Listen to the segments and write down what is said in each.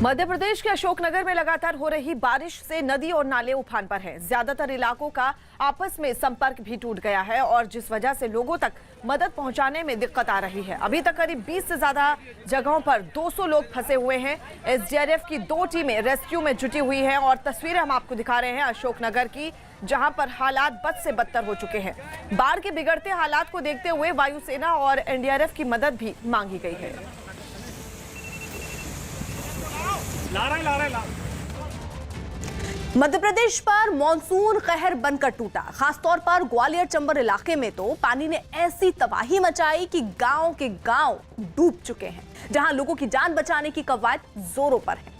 मध्य प्रदेश के अशोकनगर में लगातार हो रही बारिश से नदी और नाले उफान पर हैं। ज्यादातर इलाकों का आपस में संपर्क भी टूट गया है और जिस वजह से लोगों तक मदद पहुंचाने में दिक्कत आ रही है। अभी तक करीब 20 से ज्यादा जगहों पर 200 लोग फंसे हुए हैं। एसडीआरएफ की 2 टीमें रेस्क्यू में जुटी हुई हैं और तस्वीरें हम आपको दिखा रहे हैं अशोकनगर की, जहां पर हालात बद से बदतर हो चुके हैं। बाढ़ के बिगड़ते हालात को देखते हुए वायुसेना और एनडीआरएफ की मदद भी मांगी गई है। मध्य प्रदेश पर मॉनसून कहर बनकर टूटा। खासतौर पर ग्वालियर चंबल इलाके में तो पानी ने ऐसी तबाही मचाई कि गांव के गांव डूब चुके हैं, जहां लोगों की जान बचाने की कवायद जोरों पर है,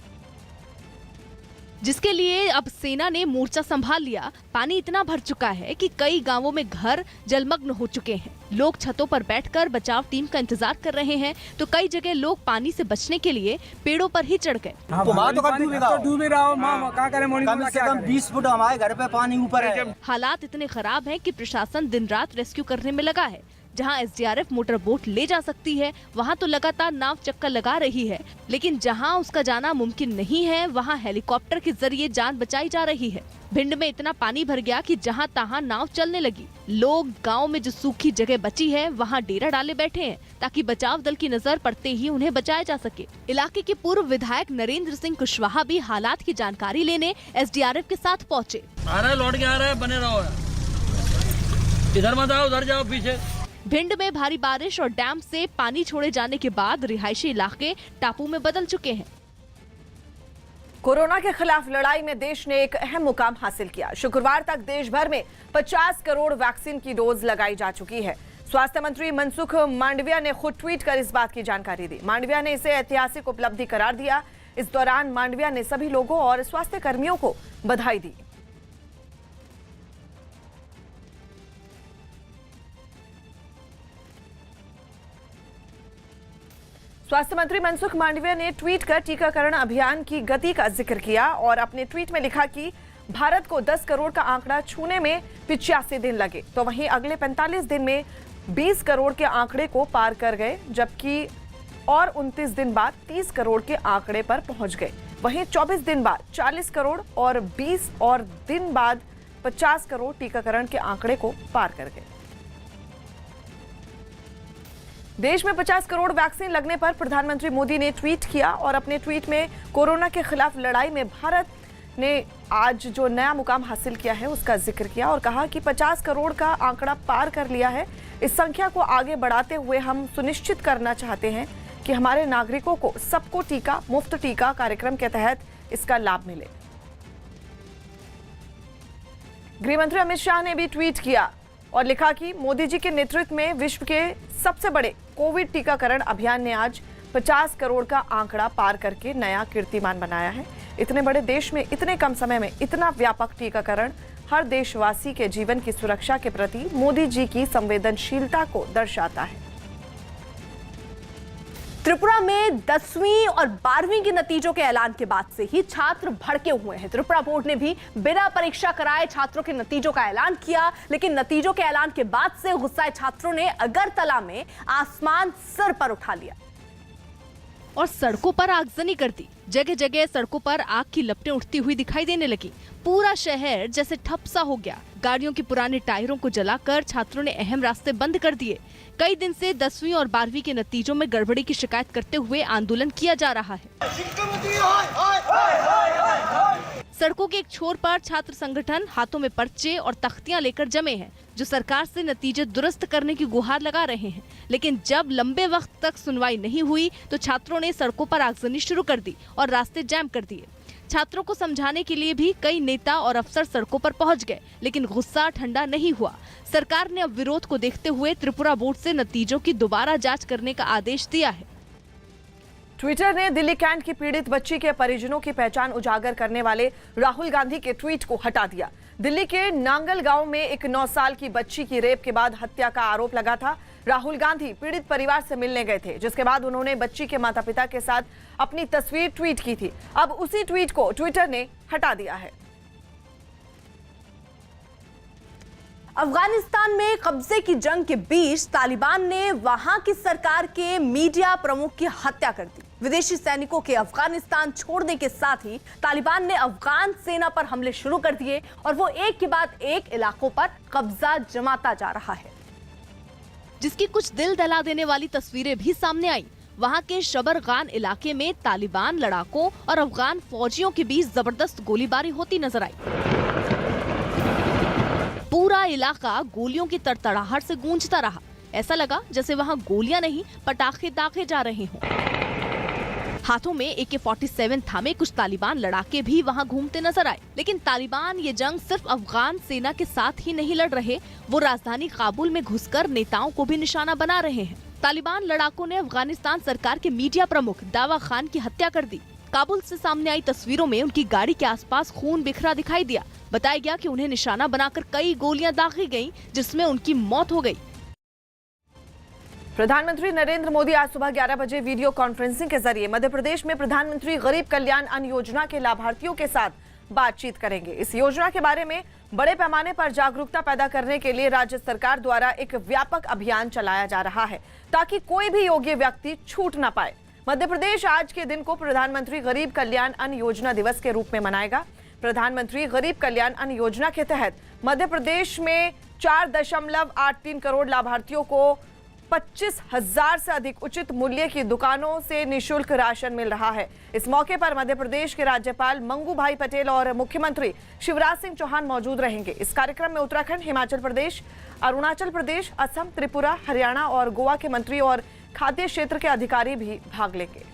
जिसके लिए अब सेना ने मोर्चा संभाल लिया। पानी इतना भर चुका है कि कई गांवों में घर जलमग्न हो चुके हैं। लोग छतों पर बैठकर बचाव टीम का इंतजार कर रहे हैं, तो कई जगह लोग पानी से बचने के लिए पेड़ों पर ही चढ़ गए। कम से कम 20 फुट हमारे घर पे पानी ऊपर है। हालात इतने खराब हैं कि प्रशासन दिन रात रेस्क्यू करने में लगा है। जहां एसडीआरएफ मोटर बोट ले जा सकती है, वहां तो लगातार नाव चक्कर लगा रही है, लेकिन जहां उसका जाना मुमकिन नहीं है, वहां हेलीकॉप्टर के जरिए जान बचाई जा रही है। भिंड में इतना पानी भर गया कि जहां तहां नाव चलने लगी। लोग गांव में जो सूखी जगह बची है वहां डेरा डाले बैठे हैं, ताकि बचाव दल की नजर पड़ते ही उन्हें बचाया जा सके। इलाके के पूर्व विधायक नरेंद्र सिंह कुशवाहा भी हालात की जानकारी लेने एसडीआरएफ के साथ पहुँचे। आ रहा है, लौट के आ रहा है, बने रहो, इधर मत आओ, उधर जाओ पीछे। भिंड में भारी बारिश और डैम से पानी छोड़े जाने के बाद रिहायशी इलाके टापू में बदल चुके हैं। कोरोना के खिलाफ लड़ाई में देश ने एक अहम मुकाम हासिल किया। शुक्रवार तक देश भर में 50 करोड़ वैक्सीन की डोज लगाई जा चुकी है। स्वास्थ्य मंत्री मनसुख मांडविया ने खुद ट्वीट कर इस बात की जानकारी दी। मांडविया ने इसे ऐतिहासिक उपलब्धि करार दिया। इस दौरान मांडविया ने सभी लोगों और स्वास्थ्य कर्मियों को बधाई दी। स्वास्थ्य मंत्री मनसुख मांडविया ने ट्वीट कर टीकाकरण अभियान की गति का जिक्र किया और अपने ट्वीट में लिखा कि भारत को 10 करोड़ का आंकड़ा छूने में 85 दिन लगे, तो वहीं अगले 45 दिन में 20 करोड़ के आंकड़े को पार कर गए, जबकि और 29 दिन बाद 30 करोड़ के आंकड़े पर पहुंच गए। वहीं 24 दिन बाद 40 करोड़ और 20 और दिन बाद 50 करोड़ टीकाकरण के आंकड़े को पार कर गए। देश में 50 करोड़ वैक्सीन लगने पर प्रधानमंत्री मोदी ने ट्वीट किया और अपने ट्वीट में कोरोना के खिलाफ लड़ाई में भारत ने आज जो नया मुकाम हासिल किया है उसका जिक्र किया और कहा कि 50 करोड़ का आंकड़ा पार कर लिया है। इस संख्या को आगे बढ़ाते हुए हम सुनिश्चित करना चाहते हैं कि हमारे नागरिकों को सबको टीका, मुफ्त टीका कार्यक्रम के तहत इसका लाभ मिले। गृह मंत्री अमित शाह ने भी ट्वीट किया और लिखा कि मोदी जी के नेतृत्व में विश्व के सबसे बड़े कोविड टीकाकरण अभियान ने आज 50 करोड़ का आंकड़ा पार करके नया कीर्तिमान बनाया है। इतने बड़े देश में इतने कम समय में इतना व्यापक टीकाकरण हर देशवासी के जीवन की सुरक्षा के प्रति मोदी जी की संवेदनशीलता को दर्शाता है। त्रिपुरा में 10वीं और 12वीं के नतीजों के ऐलान के बाद से ही छात्र भड़के हुए हैं। त्रिपुरा बोर्ड ने भी बिना परीक्षा कराए छात्रों के नतीजों का ऐलान किया, लेकिन नतीजों के ऐलान के बाद से गुस्साए छात्रों ने अगरतला में आसमान सर पर उठा लिया और सड़कों पर आगजनी कर दी। जगह जगह सड़कों पर आग की लपटें उठती हुई दिखाई देने लगी। पूरा शहर जैसे ठप सा हो गया। गाड़ियों के पुराने टायरों को जलाकर छात्रों ने अहम रास्ते बंद कर दिए। कई दिन से 10वीं और 12वीं के नतीजों में गड़बड़ी की शिकायत करते हुए आंदोलन किया जा रहा है। सड़कों के एक छोर पर छात्र संगठन हाथों में पर्चे और तख्तियां लेकर जमे हैं, जो सरकार से नतीजे दुरुस्त करने की गुहार लगा रहे हैं। लेकिन जब लंबे वक्त तक सुनवाई नहीं हुई तो छात्रों ने सड़कों पर आगजनी शुरू कर दी और रास्ते जाम कर दिए। छात्रों को समझाने के लिए भी कई नेता और अफसर सड़कों पर पहुंच गए, लेकिन गुस्सा ठंडा नहीं हुआ। सरकार ने अब विरोध को देखते हुए त्रिपुरा बोर्ड से नतीजों की दोबारा जांच करने का आदेश दिया है। ट्विटर ने दिल्ली कैंट की पीड़ित बच्ची के परिजनों की पहचान उजागर करने वाले राहुल गांधी के ट्वीट को हटा दिया। दिल्ली के नांगल गांव में एक 9 साल की बच्ची की रेप के बाद हत्या का आरोप लगा था। राहुल गांधी पीड़ित परिवार से मिलने गए थे, जिसके बाद उन्होंने बच्ची के माता पिता के साथ अपनी तस्वीर ट्वीट की थी। अब उसी ट्वीट को ट्विटर ने हटा दिया है। अफगानिस्तान में कब्जे की जंग के बीच तालिबान ने वहां की सरकार के मीडिया प्रमुख की हत्या कर दी। विदेशी सैनिकों के अफगानिस्तान छोड़ने के साथ ही तालिबान ने अफगान सेना पर हमले शुरू कर दिए और वो एक के बाद एक इलाकों पर कब्जा जमाता जा रहा है, जिसकी कुछ दिल दहला देने वाली तस्वीरें भी सामने आई। वहां के शबरगान इलाके में तालिबान लड़ाकों और अफगान फौजियों के बीच जबरदस्त गोलीबारी होती नजर आई। पूरा इलाका गोलियों की तड़तड़ाहट से गूंजता रहा। ऐसा लगा जैसे वहां गोलियां नहीं पटाखे दागे जा रहे हों। हाथों में AK-47 थामे कुछ तालिबान लड़ाके भी वहां घूमते नजर आए। लेकिन तालिबान ये जंग सिर्फ अफगान सेना के साथ ही नहीं लड़ रहे, वो राजधानी काबुल में घुसकर नेताओं को भी निशाना बना रहे हैं। तालिबान लड़ाकों ने अफगानिस्तान सरकार के मीडिया प्रमुख दावा खान की हत्या कर दी। काबुल से सामने आई तस्वीरों में उनकी गाड़ी के आसपास खून बिखरा दिखाई दिया। बताया गया कि उन्हें निशाना बनाकर कई गोलियां दागी गईं, जिसमें उनकी मौत हो गई। प्रधानमंत्री नरेंद्र मोदी आज सुबह 11 बजे वीडियो कॉन्फ्रेंसिंग के जरिए मध्य प्रदेश में प्रधानमंत्री गरीब कल्याण अन्न योजना के लाभार्थियों के साथ बातचीत करेंगे। इस योजना के बारे में बड़े पैमाने पर जागरूकता पैदा करने के लिए राज्य सरकार द्वारा एक व्यापक अभियान चलाया जा रहा है, ताकि कोई भी योग्य व्यक्ति छूट न पाए। मध्य प्रदेश आज के दिन को प्रधानमंत्री गरीब कल्याण अन्न योजना दिवस के रूप में मनाएगा। प्रधानमंत्री गरीब कल्याण अन्न योजना के तहत मध्य प्रदेश में 4.83 करोड़ लाभार्थियों को 25,000 से अधिक उचित मूल्य की दुकानों से निशुल्क राशन मिल रहा है। इस मौके पर मध्य प्रदेश के राज्यपाल मंगू भाई पटेल और मुख्यमंत्री शिवराज सिंह चौहान मौजूद रहेंगे। इस कार्यक्रम में उत्तराखंड, हिमाचल प्रदेश, अरुणाचल प्रदेश, असम, त्रिपुरा, हरियाणा और गोवा के मंत्री और खाद्य क्षेत्र के अधिकारी भी भाग लेंगे।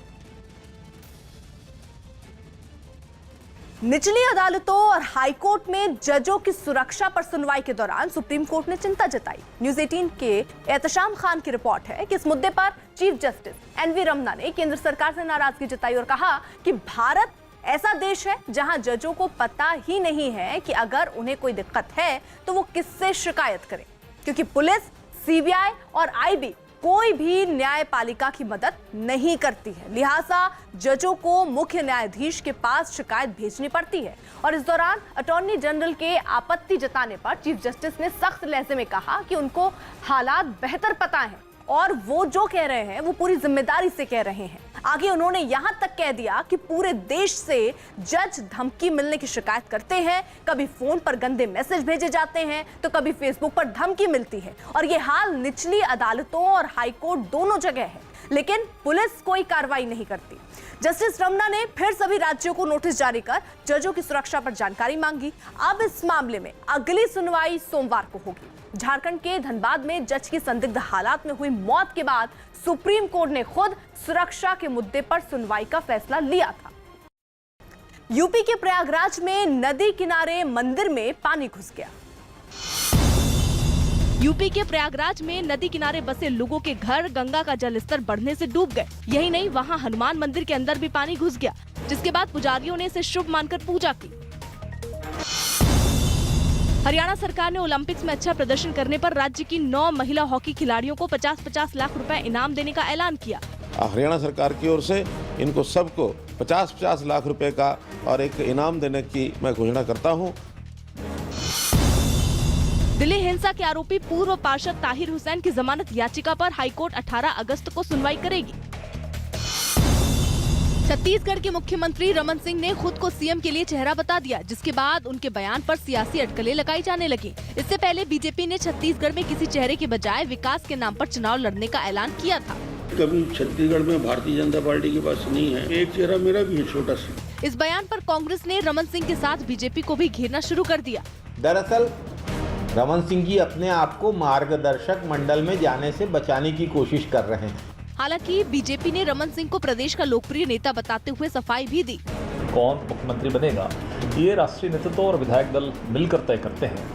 निचली अदालतों और हाईकोर्ट में जजों की सुरक्षा पर सुनवाई के दौरान सुप्रीम कोर्ट ने चिंता जताई। न्यूज़ 18 के एहतशाम खान की रिपोर्ट है कि इस मुद्दे पर चीफ जस्टिस NV रमन्ना ने केंद्र सरकार से नाराजगी जताई और कहा कि भारत ऐसा देश है जहां जजों को पता ही नहीं है कि अगर उन्हें कोई दिक्कत है तो वो किससे शिकायत करें, क्योंकि पुलिस, CBI और IB कोई भी न्यायपालिका की मदद नहीं करती है। लिहाजा जजों को मुख्य न्यायाधीश के पास शिकायत भेजनी पड़ती है। और इस दौरान अटॉर्नी जनरल के आपत्ति जताने पर चीफ जस्टिस ने सख्त लहजे में कहा कि उनको हालात बेहतर पता है और वो जो कह रहे हैं वो पूरी जिम्मेदारी से कह रहे हैं। आगे उन्होंने यहां तक कह दिया कि पूरे देश से जज धमकी मिलने की शिकायत करते हैं। कभी फोन पर गंदे मैसेज भेजे जाते हैं तो कभी फेसबुक पर धमकी मिलती है और ये हाल निचली अदालतों और हाईकोर्ट दोनों जगह है, लेकिन पुलिस कोई कार्रवाई नहीं करती। जस्टिस रमन्ना ने फिर सभी राज्यों को नोटिस जारी कर जजों की सुरक्षा पर जानकारी मांगी। अब इस मामले में अगली सुनवाई सोमवार को होगी। झारखंड के धनबाद में जज की संदिग्ध हालात में हुई मौत के बाद सुप्रीम कोर्ट ने खुद सुरक्षा के मुद्दे पर सुनवाई का फैसला लिया था। यूपी के प्रयागराज में नदी किनारे मंदिर में पानी घुस गया। यूपी के प्रयागराज में नदी किनारे बसे लोगों के घर गंगा का जलस्तर बढ़ने से डूब गए। यही नहीं, वहां हनुमान मंदिर के अंदर भी पानी घुस गया, जिसके बाद पुजारियों ने इसे शुभ मानकर पूजा की। हरियाणा सरकार ने ओलंपिक्स में अच्छा प्रदर्शन करने पर राज्य की 9 महिला हॉकी खिलाड़ियों को 50-50 लाख रुपए इनाम देने का ऐलान किया। हरियाणा सरकार की ओर से इनको सबको 50-50 लाख रुपए का और एक इनाम देने की मैं घोषणा करता हूं। दिल्ली हिंसा के आरोपी पूर्व पार्षद ताहिर हुसैन की जमानत याचिका पर हाईकोर्ट 18 अगस्त को सुनवाई करेगी। छत्तीसगढ़ के मुख्यमंत्री रमन सिंह ने खुद को सीएम के लिए चेहरा बता दिया, जिसके बाद उनके बयान पर सियासी अटकलें लगाई जाने लगी। इससे पहले बीजेपी ने छत्तीसगढ़ में किसी चेहरे के बजाय विकास के नाम पर चुनाव लड़ने का ऐलान किया था। कभी छत्तीसगढ़ में भारतीय जनता पार्टी के पास नहीं है, एक चेहरा मेरा भी है, छोटा सा। इस बयान पर कांग्रेस ने रमन सिंह के साथ बीजेपी को भी घेरना शुरू कर दिया। दरअसल रमन सिंह जी अपने आप को मार्गदर्शक मंडल में जाने से बचाने की कोशिश कर रहे हैं। हालांकि बीजेपी ने रमन सिंह को प्रदेश का लोकप्रिय नेता बताते हुए सफाई भी दी। कौन मुख्यमंत्री बनेगा ये राष्ट्रीय नेतृत्व और विधायक दल मिलकर तय करते हैं।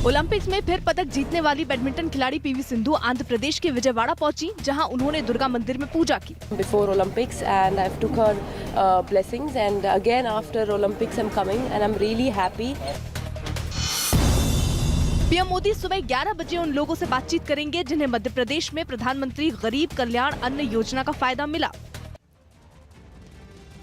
ओलंपिक्स में फिर पदक जीतने वाली बैडमिंटन खिलाड़ी PV सिंधु आंध्र प्रदेश के विजयवाड़ा पहुंची, जहां उन्होंने दुर्गा मंदिर में पूजा की। Before Olympics and I've took her blessings and again after Olympics I'm coming and I'm really happy. PM Modi सुबह 11 बजे उन लोगों से बातचीत करेंगे जिन्हें मध्य प्रदेश में प्रधानमंत्री गरीब कल्याण अन्न योजना का फायदा मिला।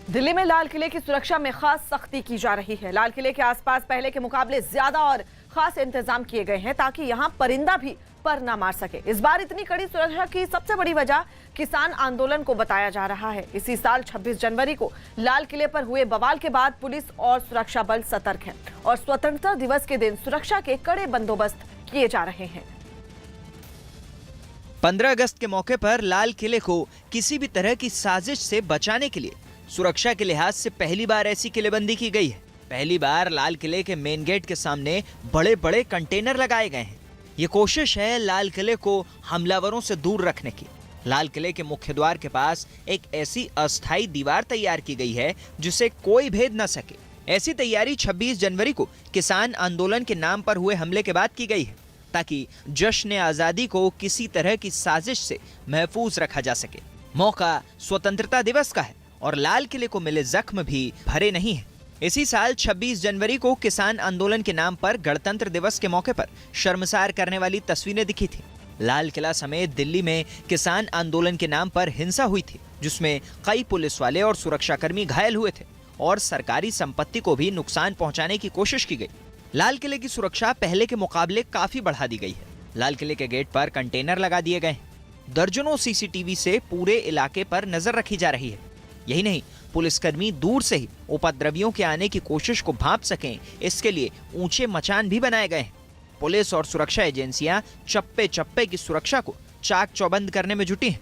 दिल्ली में लाल किले की सुरक्षा में खास सख्ती की जा रही है। लाल किले के आसपास पहले के मुकाबले ज्यादा और खास इंतजाम किए गए हैं ताकि यहां परिंदा भी पर ना मार सके। इस बार इतनी कड़ी सुरक्षा की सबसे बड़ी वजह किसान आंदोलन को बताया जा रहा है। इसी साल 26 जनवरी को लाल किले पर हुए बवाल के बाद पुलिस और सुरक्षा बल सतर्क है और स्वतंत्रता दिवस के दिन सुरक्षा के कड़े बंदोबस्त किए जा रहे हैं। 15 अगस्त के मौके पर लाल किले को किसी भी तरह की साजिश से बचाने के लिए सुरक्षा के लिहाज से पहली बार ऐसी किलेबंदी की गई है। पहली बार लाल किले के मेन गेट के सामने बड़े बड़े कंटेनर लगाए गए हैं। ये कोशिश है लाल किले को हमलावरों से दूर रखने की। लाल किले के मुख्य द्वार के पास एक ऐसी अस्थायी दीवार तैयार की गई है जिसे कोई भेद न सके। ऐसी तैयारी 26 जनवरी को किसान आंदोलन के नाम पर हुए हमले के बाद की गई है ताकि जश्न आजादी को किसी तरह की साजिश से महफूज रखा जा सके। मौका स्वतंत्रता दिवस का है और लाल किले को मिले जख्म भी भरे नहीं है। इसी साल 26 जनवरी को किसान आंदोलन के नाम पर गणतंत्र दिवस के मौके पर शर्मसार करने वाली तस्वीरें दिखी थी। लाल किला समेत दिल्ली में किसान आंदोलन के नाम पर हिंसा हुई थी जिसमें कई पुलिस वाले और सुरक्षाकर्मी घायल हुए थे और सरकारी संपत्ति को भी नुकसान पहुंचाने की कोशिश की गई। लाल किले की सुरक्षा पहले के मुकाबले काफी बढ़ा दी गई है। लाल किले के गेट पर कंटेनर लगा दिए गए हैं। दर्जनों सीसीटीवी से पूरे इलाके पर नजर रखी जा रही है। यही नहीं, पुलिसकर्मी दूर से ही उपद्रवियों के आने की कोशिश को भांप सकें, इसके लिए ऊंचे मचान भी बनाए गए हैं। पुलिस और सुरक्षा एजेंसियां चप्पे चप्पे की सुरक्षा को चाक चौबंद करने में जुटी हैं।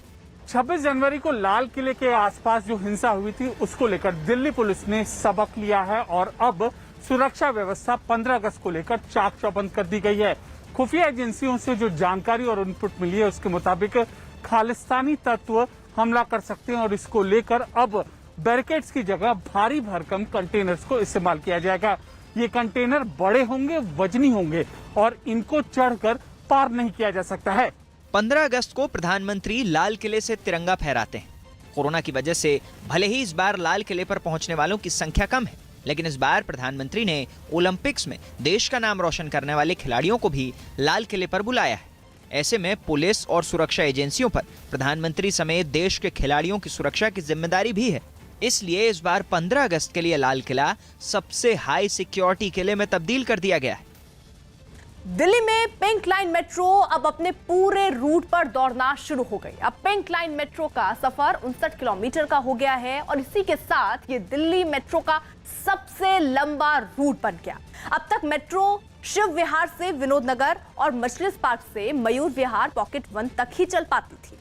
26 जनवरी को लाल किले के आसपास जो हिंसा हुई थी उसको लेकर दिल्ली पुलिस ने सबक लिया है और अब सुरक्षा व्यवस्था 15 अगस्त को लेकर चाक चौबंद कर दी गई है। खुफिया एजेंसियों से जो जानकारी और इनपुट मिली है उसके मुताबिक खालिस्तानी तत्व हमला कर सकते हैं और इसको लेकर अब बैरिकेड्स की जगह भारी भरकम कंटेनर्स को इस्तेमाल किया जाएगा। ये कंटेनर बड़े होंगे, वजनी होंगे और इनको चढ़कर पार नहीं किया जा सकता है। 15 अगस्त को प्रधानमंत्री लाल किले से तिरंगा फहराते हैं। कोरोना की वजह से भले ही इस बार लाल किले पर पहुंचने वालों की संख्या कम है, लेकिन इस बार प्रधानमंत्री ने ओलंपिक्स में देश का नाम रोशन करने वाले खिलाड़ियों को भी लाल किले पर बुलाया है। ऐसे में पुलिस और सुरक्षा एजेंसियों पर प्रधानमंत्री समेत देश के खिलाड़ियों की सुरक्षा की जिम्मेदारी भी है। इसलिए इस बार 15 अगस्त के लिए लाल किला सबसे हाई सिक्योरिटी किले में तब्दील कर दिया गया है। दिल्ली में पिंक लाइन मेट्रो अब अपने पूरे रूट पर दौड़ना शुरू हो गई। अब पिंक लाइन मेट्रो का सफर 59 किलोमीटर का हो गया है और इसी के साथ ये दिल्ली मेट्रो का सबसे लंबा रूट बन गया। अब तक मेट्रो शिव विहार से विनोद नगर और मजलिस पार्क से मयूर विहार पॉकेट 1 तक ही चल पाती थी,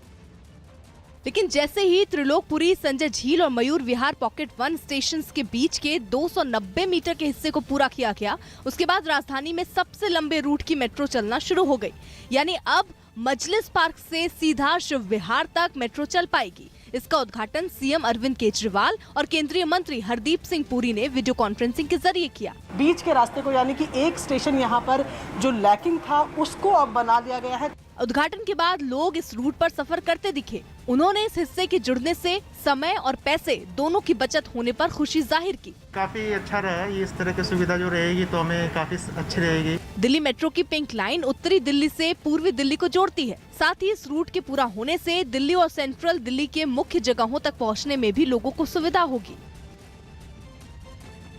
लेकिन जैसे ही त्रिलोकपुरी, संजय झील और मयूर विहार पॉकेट 1 स्टेशंस के बीच के 290 मीटर के हिस्से को पूरा किया गया, उसके बाद राजधानी में सबसे लंबे रूट की मेट्रो चलना शुरू हो गई। यानी अब मजलिस पार्क से सीधा शिव विहार तक मेट्रो चल पाएगी। इसका उद्घाटन सीएम अरविंद केजरीवाल और केंद्रीय मंत्री हरदीप सिंह पुरी ने वीडियो कॉन्फ्रेंसिंग के जरिए किया। बीच के रास्ते को, यानी कि एक स्टेशन यहाँ पर जो लैकिंग था उसको अब बना दिया गया है। उद्घाटन के बाद लोग इस रूट पर सफर करते दिखे। उन्होंने इस हिस्से के जुड़ने से समय और पैसे दोनों की बचत होने पर खुशी जाहिर की। काफी अच्छा रहा, ये इस तरह की सुविधा जो रहेगी तो हमें काफी अच्छी रहेगी। दिल्ली मेट्रो की पिंक लाइन उत्तरी दिल्ली से पूर्वी दिल्ली को जोड़ती है। साथ ही इस रूट के पूरा होने से दिल्ली और सेंट्रल दिल्ली के मुख्य जगहों तक पहुंचने में भी लोगों को सुविधा होगी।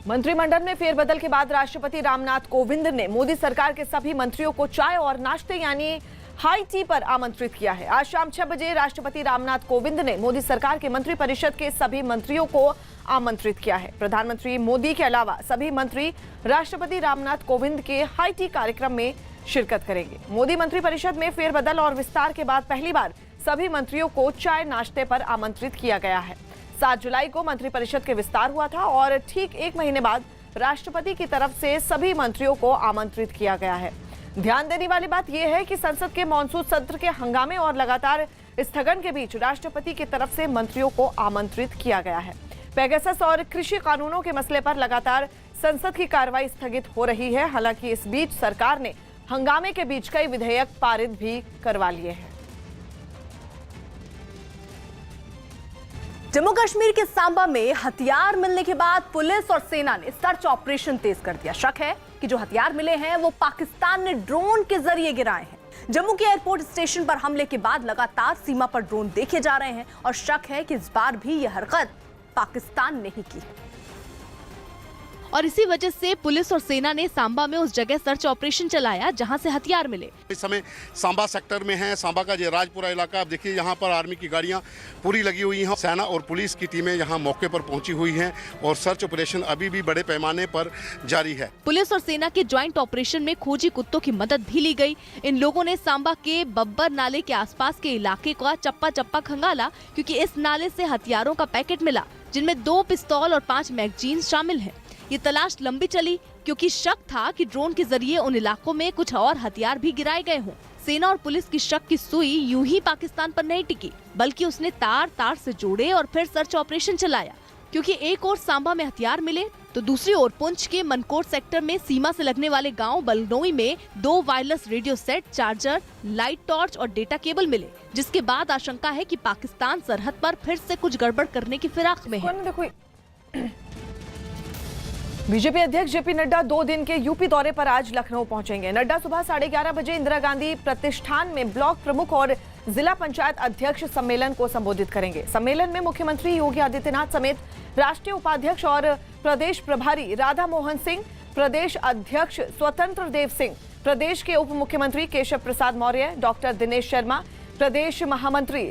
मंत्रिमंडल में फेरबदल के बाद राष्ट्रपति रामनाथ कोविंद ने मोदी सरकार के सभी मंत्रियों को चाय और नाश्ते यानी हाई टी पर आमंत्रित किया है। आज शाम 6 बजे राष्ट्रपति रामनाथ कोविंद ने मोदी सरकार के मंत्रिपरिषद के सभी मंत्रियों को आमंत्रित किया है। प्रधानमंत्री मोदी के अलावा सभी मंत्री राष्ट्रपति रामनाथ कोविंद के हाई टी कार्यक्रम में शिरकत करेंगे। मोदी मंत्रिपरिषद में फेरबदल और विस्तार के बाद पहली बार सभी मंत्रियों को चाय नाश्ते पर आमंत्रित किया गया है। 7 जुलाई को मंत्रिपरिषद के विस्तार हुआ था और ठीक 1 महीने बाद राष्ट्रपति की तरफ से सभी मंत्रियों को आमंत्रित किया गया है। ध्यान देने वाली बात यह है कि संसद के मॉनसून सत्र के हंगामे और लगातार स्थगन के बीच राष्ट्रपति की तरफ से मंत्रियों को आमंत्रित किया गया है। पेगासस और कृषि कानूनों के मसले पर लगातार संसद की कार्रवाई स्थगित हो रही है। हालांकि इस बीच सरकार ने हंगामे के बीच कई विधेयक पारित भी करवा लिए हैं। जम्मू कश्मीर के सांबा में हथियार मिलने के बाद पुलिस और सेना ने सर्च ऑपरेशन तेज कर दिया। शक है कि जो हथियार मिले हैं वो पाकिस्तान ने ड्रोन के जरिए गिराए हैं। जम्मू के एयरपोर्ट स्टेशन पर हमले के बाद लगातार सीमा पर ड्रोन देखे जा रहे हैं और शक है कि इस बार भी यह हरकत पाकिस्तान ने ही की। और इसी वजह से पुलिस और सेना ने सांबा में उस जगह सर्च ऑपरेशन चलाया जहां से हथियार मिले। इस समय सांबा सेक्टर में है, सांबा का राजपुरा इलाका। आप देखिए यहाँ पर आर्मी की गाड़ियाँ पूरी लगी हुई हैं। सेना और पुलिस की टीमें यहाँ मौके पर पहुंची हुई हैं और सर्च ऑपरेशन अभी भी बड़े पैमाने पर जारी है। पुलिस और सेना के ज्वाइंट ऑपरेशन में खोजी कुत्तों की मदद भी ली गई। इन लोगों ने सांबा के बब्बर नाले के आसपास के इलाके का चप्पा चप्पा खंगाला, क्योंकि इस नाले से हथियारों का पैकेट मिला, जिनमें 2 पिस्तौल और 5 मैगजीन शामिल हैं। ये तलाश लंबी चली क्योंकि शक था कि ड्रोन के जरिए उन इलाकों में कुछ और हथियार भी गिराए गए हों। सेना और पुलिस की शक की सुई यूं ही पाकिस्तान पर नहीं टिकी, बल्कि उसने तार तार से जोड़े और फिर सर्च ऑपरेशन चलाया। क्योंकि एक ओर सांबा में हथियार मिले तो दूसरी ओर पुंछ के मनकोट सेक्टर में सीमा से लगने वाले गांव बलनोई में 2 wireless radio set, charger, light torch और डेटा केबल मिले, जिसके बाद आशंका है कि पाकिस्तान सरहद पर फिर से कुछ गड़बड़ करने की फिराक में है। बीजेपी अध्यक्ष जेपी नड्डा 2 दिन के यूपी दौरे पर आज लखनऊ पहुंचेंगे। नड्डा सुबह 11:30 बजे इंदिरा गांधी प्रतिष्ठान में ब्लॉक प्रमुख और जिला पंचायत अध्यक्ष सम्मेलन को संबोधित करेंगे। सम्मेलन में मुख्यमंत्री योगी आदित्यनाथ समेत राष्ट्रीय उपाध्यक्ष और प्रदेश प्रभारी राधा मोहन सिंह, प्रदेश अध्यक्ष स्वतंत्र देव सिंह, प्रदेश के उप मुख्यमंत्री केशव प्रसाद मौर्य, डॉक्टर दिनेश शर्मा, प्रदेश महामंत्री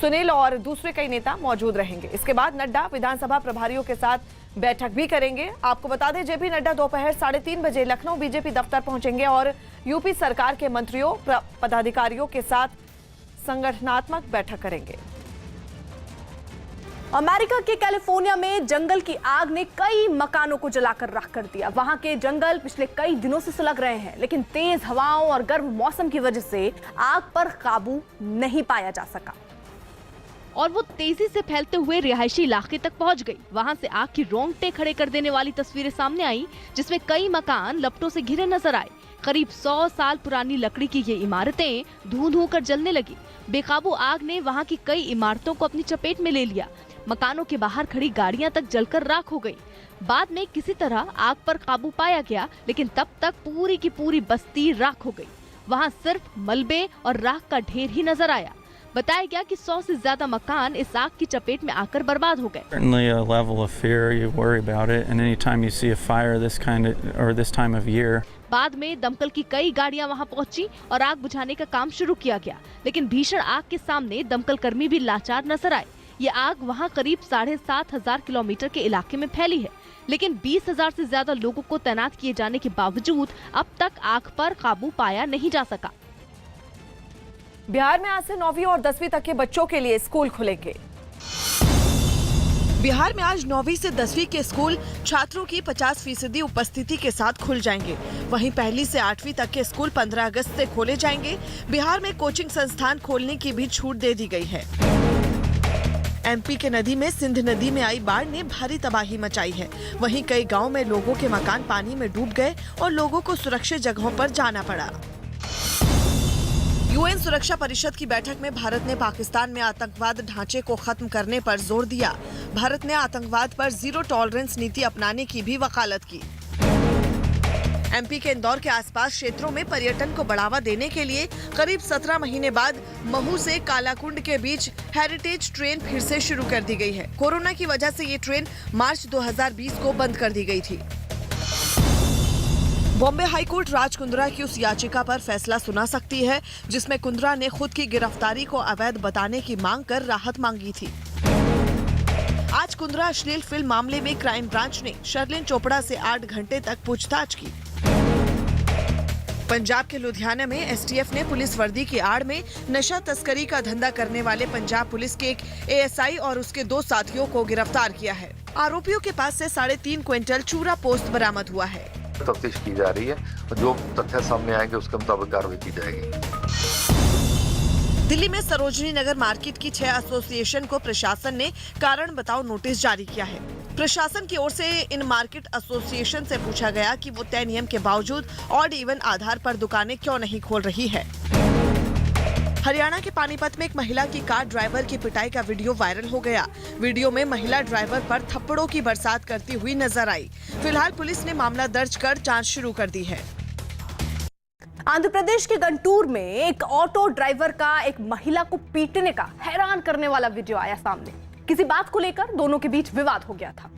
सुनील और दूसरे कई नेता मौजूद रहेंगे। इसके बाद नड्डा विधानसभा प्रभारियों के साथ बैठक भी करेंगे। आपको बता दें, जेपी नड्डा दोपहर 3:30 बजे लखनऊ बीजेपी दफ्तर पहुंचेंगे और यूपी सरकार के मंत्रियों, पदाधिकारियों के साथ संगठनात्मक बैठक करेंगे। अमेरिका के कैलिफोर्निया में जंगल की आग ने कई मकानों को जलाकर राख कर दिया। वहां के जंगल पिछले कई दिनों से सुलग रहे हैं, लेकिन तेज हवाओं और गर्म मौसम की वजह से आग पर काबू नहीं पाया जा सका और वो तेजी से फैलते हुए रिहायशी इलाके तक पहुंच गई। वहां से आग की रोंगटे खड़े कर देने वाली तस्वीरें सामने आई, जिसमें कई मकान लपटों से घिरे नजर आए। करीब 100 साल पुरानी लकड़ी की ये इमारतें धूं-धूं कर जलने लगी। बेकाबू आग ने वहां की कई इमारतों को अपनी चपेट में ले लिया। मकानों के बाहर खड़ी गाड़ियां तक जलकर राख हो गई। बाद में किसी तरह आग पर काबू पाया गया, लेकिन तब तक पूरी की पूरी बस्ती राख हो गई। वहां सिर्फ मलबे और राख का ढेर ही नजर आया। बताया गया कि 100 से ज्यादा मकान इस आग की चपेट में आकर बर्बाद हो गए। Certainly a level of fear, you worry about it, and anytime you see a fire this time of year. बाद में दमकल की कई गाड़ियां वहां पहुंची और आग बुझाने का काम शुरू किया गया, लेकिन भीषण आग के सामने दमकल कर्मी भी लाचार नजर आए। ये आग वहां करीब 7,500 किलोमीटर के इलाके में फैली है, लेकिन 20,000 से ज्यादा लोगों को तैनात किए जाने के बावजूद अब तक आग पर काबू पाया नहीं जा सका। बिहार में आज से 9वीं और 10वीं तक के बच्चों के लिए स्कूल खुलेंगे। बिहार में आज 9वीं से 10वीं के स्कूल छात्रों की 50% उपस्थिति के साथ खुल जाएंगे। वहीं पहली से 8वीं तक के स्कूल 15 अगस्त से खोले जाएंगे। बिहार में कोचिंग संस्थान खोलने की भी छूट दे दी गई है। एमपी के नदी में सिंध नदी में आई बाढ़ ने भारी तबाही मचाई है। वहीं कई गाँव में लोगों के मकान पानी में डूब गए और लोगों को सुरक्षित जगहों पर जाना पड़ा। यूएन सुरक्षा परिषद की बैठक में भारत ने पाकिस्तान में आतंकवाद ढांचे को खत्म करने पर जोर दिया। भारत ने आतंकवाद पर जीरो टॉलरेंस नीति अपनाने की भी वकालत की। एमपी के इंदौर के आसपास क्षेत्रों में पर्यटन को बढ़ावा देने के लिए करीब 17 महीने बाद महू से कालाकुंड के बीच हेरिटेज ट्रेन फिर से शुरू कर दी गई है। कोरोना की वजह से ये ट्रेन मार्च 2020 को बंद कर दी गई थी। बॉम्बे हाईकोर्ट राज कुंद्रा की उस याचिका पर फैसला सुना सकती है जिसमें कुंद्रा ने खुद की गिरफ्तारी को अवैध बताने की मांग कर राहत मांगी थी। आज कुंद्रा अश्लील फिल्म मामले में क्राइम ब्रांच ने शर्लिन चोपड़ा से 8 घंटे तक पूछताछ की। पंजाब के लुधियाना में एसटीएफ ने पुलिस वर्दी की आड़ में नशा तस्करी का धंधा करने वाले पंजाब पुलिस के एक एएसआई और उसके 2 साथियों को गिरफ्तार किया है। आरोपियों के पास से 3.5 क्विंटल चूरा पोस्त बरामद हुआ है। तफ्तीश की जा रही है और जो तथ्य सामने आएंगे उसके मुताबिक कार्रवाई की जाएगी। दिल्ली में सरोजनी नगर मार्केट की 6 एसोसिएशन को प्रशासन ने कारण बताओ नोटिस जारी किया है। प्रशासन की ओर से इन मार्केट एसोसिएशन से पूछा गया कि वो तय नियम के बावजूद ऑड इवन आधार पर दुकानें क्यों नहीं खोल रही है। हरियाणा के पानीपत में एक महिला की कार ड्राइवर की पिटाई का वीडियो वायरल हो गया। वीडियो में महिला ड्राइवर पर थप्पड़ों की बरसात करती हुई नजर आई। फिलहाल पुलिस ने मामला दर्ज कर जांच शुरू कर दी है। आंध्र प्रदेश के गंटूर में एक ऑटो ड्राइवर का एक महिला को पीटने का हैरान करने वाला वीडियो आया सामने। किसी बात को लेकर दोनों के बीच विवाद हो गया था।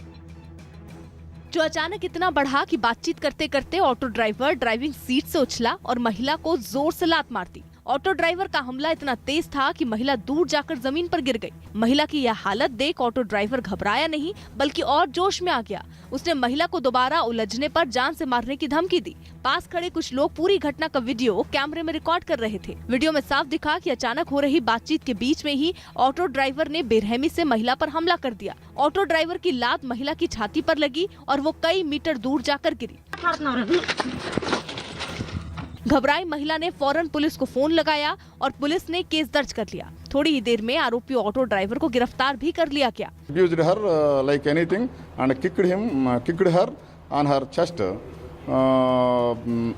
जो अचानक इतना बढ़ा कि बातचीत करते करते ऑटो ड्राइवर ड्राइविंग सीट से उछला और महिला को जोर से लात मार दी। ऑटो ड्राइवर का हमला इतना तेज था कि महिला दूर जाकर जमीन पर गिर गई। महिला की यह हालत देख ऑटो ड्राइवर घबराया नहीं बल्कि और जोश में आ गया। उसने महिला को दोबारा उलझने पर जान से मारने की धमकी दी। पास खड़े कुछ लोग पूरी घटना का वीडियो कैमरे में रिकॉर्ड कर रहे थे। वीडियो में साफ दिखा कि अचानक हो रही बातचीत के बीच में ही ऑटो ड्राइवर ने बेरहमी से महिला पर हमला कर दिया। ऑटो ड्राइवर की लात महिला की छाती पर लगी और वो कई मीटर दूर जाकर गिरी। घबराई महिला ने फौरन पुलिस को फोन लगाया और पुलिस ने केस दर्ज कर लिया। थोड़ी ही देर में आरोपी ऑटो ड्राइवर को गिरफ्तार भी कर लिया गया। Abused her like anything and kicked her on her chest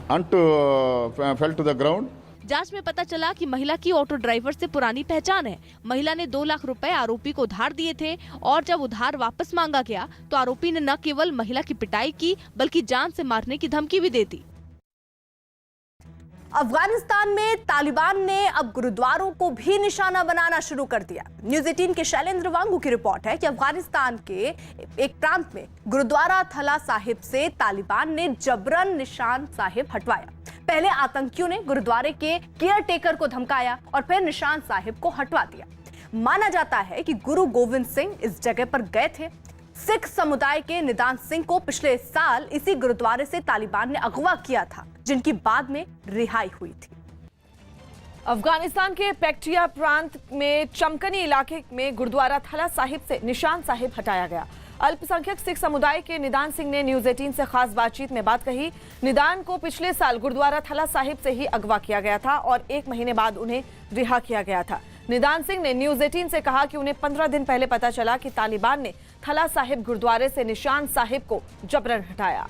and fell to the ground. जांच में पता चला कि महिला की ऑटो ड्राइवर से पुरानी पहचान है। महिला ने 2 लाख रुपए आरोपी को उधार दिए थे और जब उधार वापस मांगा गया तो आरोपी ने न केवल महिला की पिटाई की बल्कि जान से मारने की धमकी भी दे दी। अफगानिस्तान में तालिबान ने अब गुरुद्वारों को भी निशाना बनाना शुरू कर दिया। न्यूज़ 18 के शैलेंद्र वांगू की रिपोर्ट है कि अफगानिस्तान के एक प्रांत में गुरुद्वारा थला साहिब से तालिबान ने जबरन निशान साहिब हटवाया। पहले आतंकियों ने गुरुद्वारे के केयर टेकर को धमकाया और फिर निशान साहिब को हटवा दिया। माना जाता है कि गुरु गोविंद सिंह इस जगह पर गए थे। सिख समुदाय के निदान सिंह को पिछले साल इसी गुरुद्वारे से तालिबान ने अगवा किया था, जिनकी बाद में रिहाई हुई थी। अफगानिस्तान के पैक्टिया प्रांत में चमकनी इलाके में गुरुद्वारा थला साहिब से निशान साहिब हटाया गया। अल्पसंख्यक सिख समुदाय के निदान सिंह ने न्यूज़ 18 से खास बातचीत में बात कही। निदान को पिछले साल गुरुद्वारा थला साहिब से ही अगवा किया गया था और 1 महीने बाद उन्हें रिहा किया गया था। निदान सिंह ने न्यूज़ 18 से कहा कि उन्हें 15 दिन पहले पता चला कि तालिबान ने थला साहिब गुरुद्वारे से निशान साहिब को जबरन हटाया।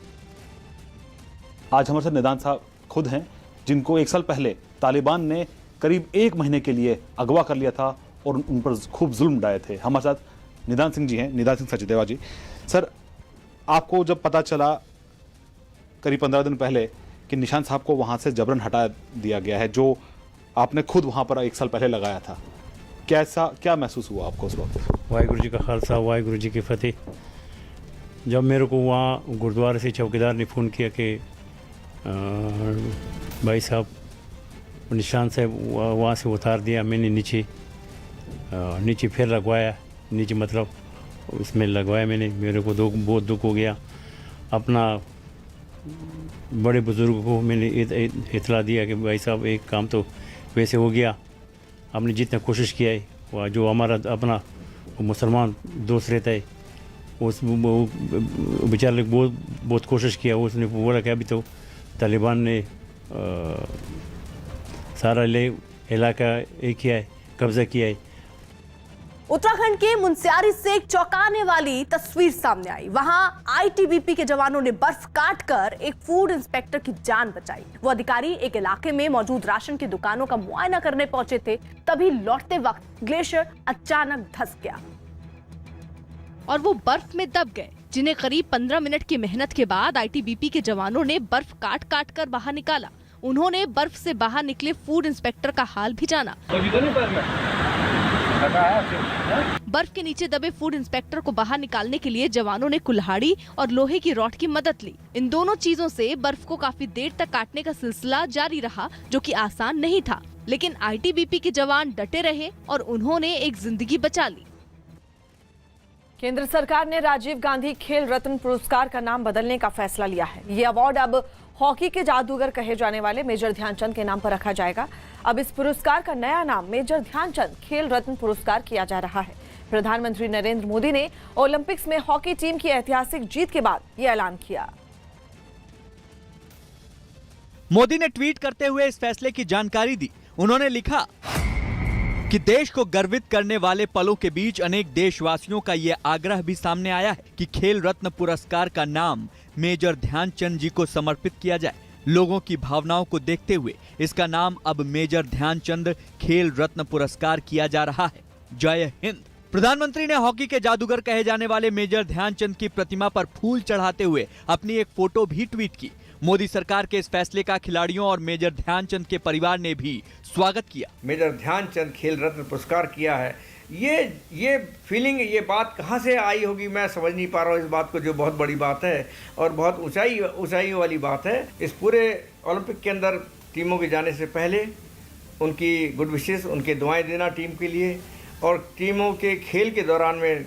आज हमारे साथ निदान साहब खुद हैं, जिनको 1 साल पहले तालिबान ने करीब 1 महीने के लिए अगवा कर लिया था और उन पर खूब जुल्म ढाए थे। हमारे साथ निदान सिंह जी हैं, निदान सिंह सचदेवा जी। सर, आपको जब पता चला करीब 15 दिन पहले कि निशान साहब को वहाँ से जबरन हटा दिया गया है, जो आपने खुद वहाँ पर 1 साल पहले लगाया था, क्या महसूस हुआ आपको उस वक्त? वाहिगुरु जी का खालसा, वाहिगुरु जी की फतेह। जब मेरे को वहाँ गुरुद्वारे से चौकीदार ने फ़ोन किया कि भाई साहब निशान साहब वहाँ से उतार दिया, मैंने नीचे फिर लगवाया, नीचे मतलब उसमें लगवाया मैंने। मेरे को बहुत दुख हो गया। अपना बड़े बुज़ुर्ग को मैंने इतला दिया कि भाई साहब एक काम तो वैसे हो गया, आपने जितना कोशिश किया है, वह जो हमारा अपना मुसलमान दोस्त रहता है उस बेचारे बहुत कोशिश किया। उसने बोला कि अभी तो तालिबान ने सारा इलाका किया है, कब्जा किया है। उत्तराखंड के मुनस्यारी से एक चौंकाने वाली तस्वीर सामने आई। वहां आईटीबीपी के जवानों ने बर्फ काटकर एक फूड इंस्पेक्टर की जान बचाई। वो अधिकारी एक इलाके में मौजूद राशन की दुकानों का मुआयना करने पहुंचे थे, तभी लौटते वक्त ग्लेशियर अचानक धंस गया और वो बर्फ में दब गए, जिन्हें करीब 15 मिनट की मेहनत के बाद आईटीबीपी के जवानों ने बर्फ काट काट कर बाहर निकाला। उन्होंने बर्फ से बाहर निकले फूड इंस्पेक्टर का हाल भी जाना। बर्फ के नीचे दबे फूड इंस्पेक्टर को बाहर निकालने के लिए जवानों ने कुल्हाड़ी और लोहे की रॉड की मदद ली। इन दोनों चीजों से बर्फ को काफी देर तक काटने का सिलसिला जारी रहा, जो कि आसान नहीं था, लेकिन आईटीबीपी के जवान डटे रहे और उन्होंने एक जिंदगी बचा ली। केंद्र सरकार ने राजीव गांधी खेल रत्न पुरस्कार का नाम बदलने का फैसला लिया है। ये अवार्ड अब हॉकी के जादूगर कहे जाने वाले मेजर ध्यानचंद के नाम पर रखा जाएगा। अब इस पुरस्कार का नया नाम मेजर ध्यानचंद खेल रत्न पुरस्कार किया जा रहा है। प्रधानमंत्री नरेंद्र मोदी ने ओलंपिक्स में हॉकी टीम की ऐतिहासिक जीत के बाद ये ऐलान किया। मोदी ने ट्वीट करते हुए इस फैसले की जानकारी दी। उन्होंने लिखा कि देश को गर्वित करने वाले पलों के बीच अनेक देशवासियों का ये आग्रह भी सामने आया है कि खेल रत्न पुरस्कार का नाम मेजर ध्यानचंद जी को समर्पित किया जाए। लोगों की भावनाओं को देखते हुए इसका नाम अब मेजर ध्यानचंद खेल रत्न पुरस्कार किया जा रहा है। जय हिंद। प्रधानमंत्री ने हॉकी के जादूगर कहे जाने वाले मेजर ध्यानचंद की प्रतिमा पर फूल चढ़ाते हुए अपनी एक फोटो भी ट्वीट की। मोदी सरकार के इस फैसले का खिलाड़ियों और मेजर ध्यानचंद के परिवार ने भी स्वागत किया। मेजर ध्यानचंद खेल रत्न पुरस्कार किया है, ये फीलिंग, ये बात कहाँ से आई होगी मैं समझ नहीं पा रहा हूँ इस बात को, जो बहुत बड़ी बात है और बहुत ऊंचाई वाली बात है। इस पूरे ओलंपिक के अंदर टीमों के जाने से पहले उनकी गुड विशेस, उनके दुआएं देना टीम के लिए, और टीमों के खेल के दौरान में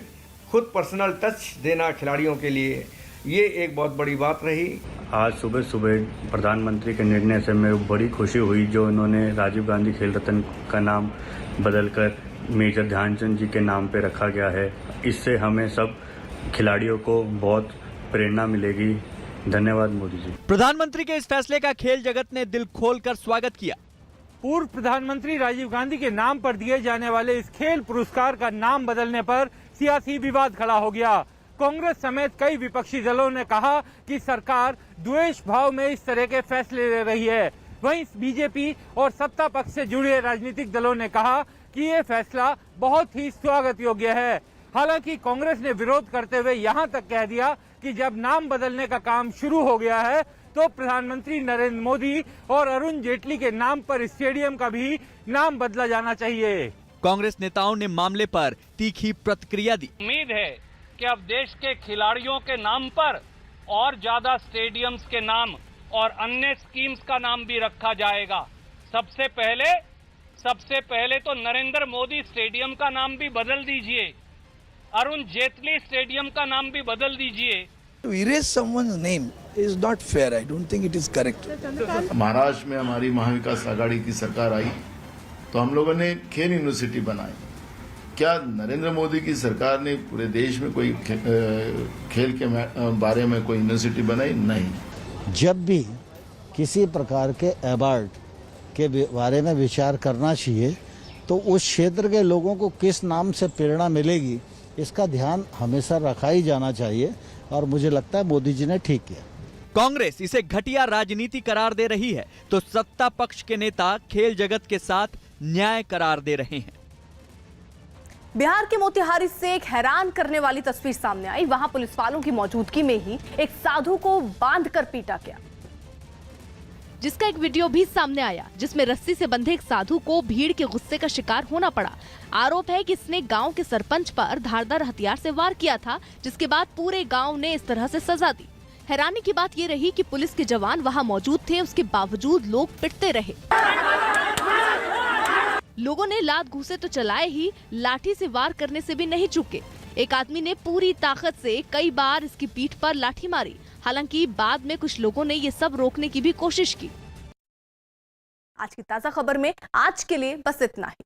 खुद पर्सनल टच देना खिलाड़ियों के लिए, ये एक बहुत बड़ी बात रही। आज सुबह प्रधानमंत्री के निर्णय से मैं बड़ी खुशी हुई, जो इन्होंने राजीव गांधी खेल रत्न का नाम बदलकर मेजर ध्यानचंद जी के नाम पे रखा गया है। इससे हमें सब खिलाड़ियों को बहुत प्रेरणा मिलेगी। धन्यवाद मोदी जी। प्रधानमंत्री के इस फैसले का खेल जगत ने दिल खोलकर स्वागत किया। पूर्व प्रधानमंत्री राजीव गांधी के नाम पर दिए जाने वाले इस खेल पुरस्कार का नाम बदलने पर सियासी विवाद खड़ा हो गया। कांग्रेस समेत कई विपक्षी दलों ने कहा कि सरकार द्वेष भाव में इस तरह के फैसले ले रही है। वहीं बीजेपी और सत्ता पक्ष से जुड़े राजनीतिक दलों ने कहा कि ये फैसला बहुत ही स्वागत योग्य है। हालांकि कांग्रेस ने विरोध करते हुए यहां तक कह दिया कि जब नाम बदलने का काम शुरू हो गया है तो प्रधानमंत्री नरेंद्र मोदी और अरुण जेटली के नाम पर स्टेडियम का भी नाम बदला जाना चाहिए। कांग्रेस नेताओं ने मामले पर तीखी प्रतिक्रिया दी। उम्मीद है कि अब देश के खिलाड़ियों के नाम पर और ज्यादा स्टेडियम्स के नाम और अन्य स्कीम्स का नाम भी रखा जाएगा। सबसे पहले तो नरेंद्र मोदी स्टेडियम का नाम भी बदल दीजिए, अरुण जेटली स्टेडियम का नाम भी बदल दीजिए। To erase someone's name is not fair. I don't think it is correct. Maharashtra में हमारी महाविकास आघाड़ी की सरकार आई तो हम लोगों ने खेल यूनिवर्सिटी बनाई। क्या नरेंद्र मोदी की सरकार ने पूरे देश में कोई खेल के बारे में कोई यूनिवर्सिटी बनाई? नहीं। जब भी किसी प्रकार के अवार्ड के बारे में विचार करना चाहिए तो उस क्षेत्र के लोगों को किस नाम से प्रेरणा मिलेगी, इसका ध्यान हमेशा रखा ही जाना चाहिए, और मुझे लगता है मोदी जी ने ठीक किया। कांग्रेस इसे घटिया राजनीति करार दे रही है तो सत्ता पक्ष के नेता खेल जगत के साथ न्याय करार दे रहे हैं। बिहार के मोतिहारी से एक हैरान करने वाली तस्वीर सामने आई। वहां पुलिस वालों की मौजूदगी में ही एक साधु को बांधकर पीटा गया, जिसका एक वीडियो भी सामने आया जिसमें रस्सी से बंधे एक साधु को भीड़ के गुस्से का शिकार होना पड़ा। आरोप है कि इसने गांव के सरपंच पर धारदार हथियार से वार किया था, जिसके बाद पूरे गांव ने इस तरह से सजा दी। हैरानी की बात ये रही कि पुलिस के जवान वहां मौजूद थे, उसके बावजूद लोग पिटते रहे। लोगों ने लात घूंसे तो चलाए ही, लाठी से वार करने से भी नहीं चूके। एक आदमी ने पूरी ताकत से कई बार इसकी पीठ पर लाठी मारी। हालांकि बाद में कुछ लोगों ने ये सब रोकने की भी कोशिश की। आज की ताजा खबर में आज के लिए बस इतना ही।